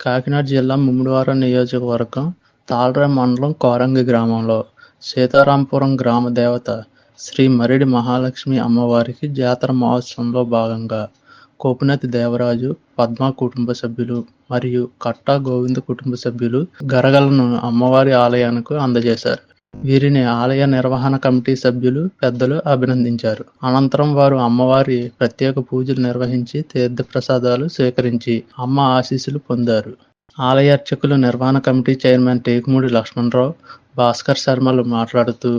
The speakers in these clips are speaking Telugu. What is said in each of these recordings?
కాకినాడ జిల్లా ముమ్మిడివరం నియోజకవర్గం తాళ్రాయి మండలం కోరంగి గ్రామంలో సీతారాంపురం గ్రామ దేవత శ్రీ మరిడి మహాలక్ష్మి అమ్మవారికి జాతర మహోత్సవంలో భాగంగా కోపినతి దేవరాజు, పద్మ కుటుంబ సభ్యులు మరియు కట్టా గోవింద్ కుటుంబ సభ్యులు గరగలను అమ్మవారి ఆలయానికి అందజేశారు. వీరిని ఆలయ నిర్వహణ కమిటీ సభ్యులు, పెద్దలు అభినందించారు. అనంతరం వారు అమ్మవారి ప్రత్యేక పూజలు నిర్వహించి తీర్థ ప్రసాదాలు స్వీకరించి అమ్మ ఆశీస్సులు పొందారు. ఆలయ అర్చకులు, నిర్వహణ కమిటీ చైర్మన్ టేకుమూడి లక్ష్మణరావు, భాస్కర్ శర్మలు మాట్లాడుతూ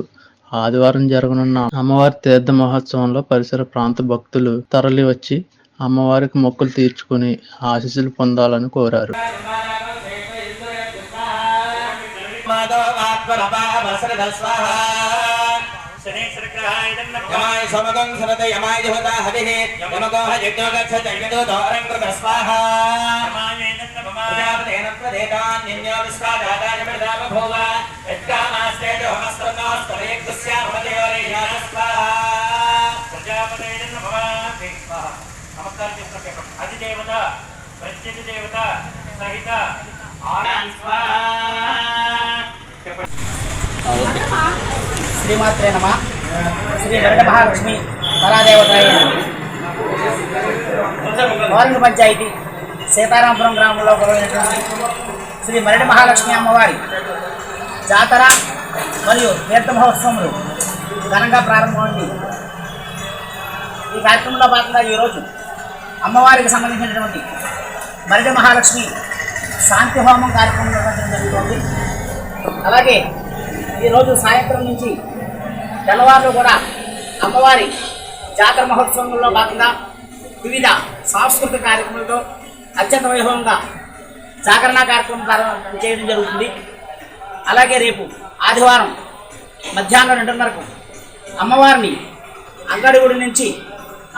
ఆదివారం జరగనున్న అమ్మవారి తీర్థ మహోత్సవంలో పరిసర ప్రాంత భక్తులు తరలి వచ్చి అమ్మవారికి మొక్కులు తీర్చుకుని ఆశీస్సులు పొందాలని కోరారు. అధిదేవత ప్రత్యేక దేవత సహిత శ్రీమాత్రే నమః. శ్రీ మరిడి మహాలక్ష్మి పరాదేవత కోరంగి పంచాయతీ సీతారాంపురం గ్రామంలో గొడవైనటువంటి శ్రీ మరిడి మహాలక్ష్మి అమ్మవారి జాతర మరియు తీర్థ మహోత్సవములు ఘనంగా ప్రారంభమైంది. ఈ కార్యక్రమంలో భాగంగా ఈరోజు అమ్మవారికి సంబంధించినటువంటి మరిడి మహాలక్ష్మి శాంతి హోమం కార్యక్రమం నిర్వహించడం జరుగుతుంది. అలాగే ఈరోజు సాయంత్రం నుంచి తెల్లవారులు కూడా అమ్మవారి జాతర మహోత్సవంలో భాగంగా వివిధ సాంస్కృతిక కార్యక్రమాలతో అత్యంత వైభవంగా జాగరణ కార్యక్రమం చేయడం జరుగుతుంది. అలాగే రేపు ఆదివారం మధ్యాహ్నం 2:30కు అమ్మవారిని అంగడిగుడి నుంచి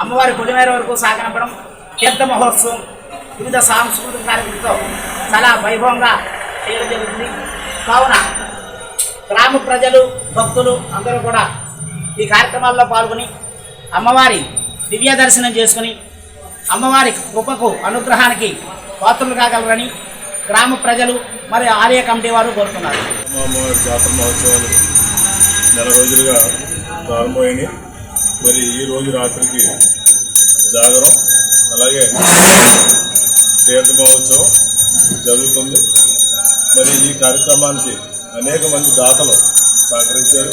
అమ్మవారి పొలిమేర వరకు సాగనంపడం, తీర్థ మహోత్సవం, వివిధ సాంస్కృతిక కార్యక్రమాలతో చాలా వైభవంగా చేయడం జరుగుతుంది. కావున గ్రామ ప్రజలు, భక్తులు అందరూ కూడా ఈ కార్యక్రమాల్లో పాల్గొని అమ్మవారి దివ్య దర్శనం చేసుకుని అమ్మవారి కృపకు, అనుగ్రహానికి పాత్రలు కాగలరని గ్రామ ప్రజలు మరియు ఆలయ కమిటీ వారు కోరుతున్నారు. అమ్మవారి జాతర మహోత్సవాలు నెల రోజులుగా ప్రారంభమైనవి. మరి ఈ రోజు రాత్రికి జాగరం, అలాగే తీర్థ మహోత్సవం జరుగుతుంది. మరి ఈ కార్యక్రమానికి అనేక మంది దాతలు సహకరించారు.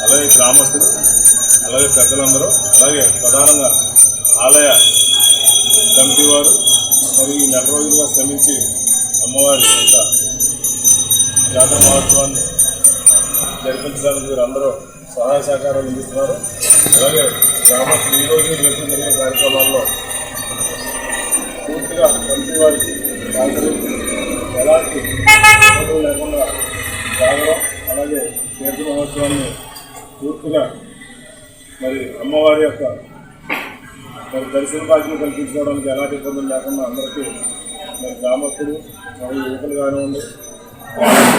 అలాగే గ్రామస్తులు, అలాగే పెద్దలందరూ, అలాగే ప్రధానంగా ఆలయ కమిటీ వారు మరి ఈ నెల రోజులుగా శ్రమించి అమ్మవారి యొక్క జాతర మహోత్సవాన్ని జరిపించడానికి వీరందరూ సహాయ సహకారాలు అందిస్తున్నారు. అలాగే గ్రామస్తులు ఈ రోజు రేపు జరిగే కార్యక్రమాల్లో పూర్తిగా కమిటీ వారికి సహకరించి ఎలాంటి ఇబ్బందులు లేకుండా జాగరం, అలాగే తీర్థ మహోత్సవాన్ని పూర్తిగా మరి అమ్మవారి యొక్క మరి దర్శన భాగ్యం కల్పించుకోవడానికి ఎలాంటి ఇబ్బందులు లేకుండా అందరికీ మరి గ్రామస్తులు మరియు యువకులు కానివ్వండి,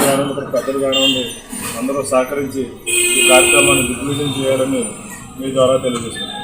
కానివ్వండి, పెద్దలు కానివ్వండి అందరూ సహకరించి ఈ కార్యక్రమాన్ని దిగ్విజయం చేయాలని మీ ద్వారా తెలియజేస్తున్నాను.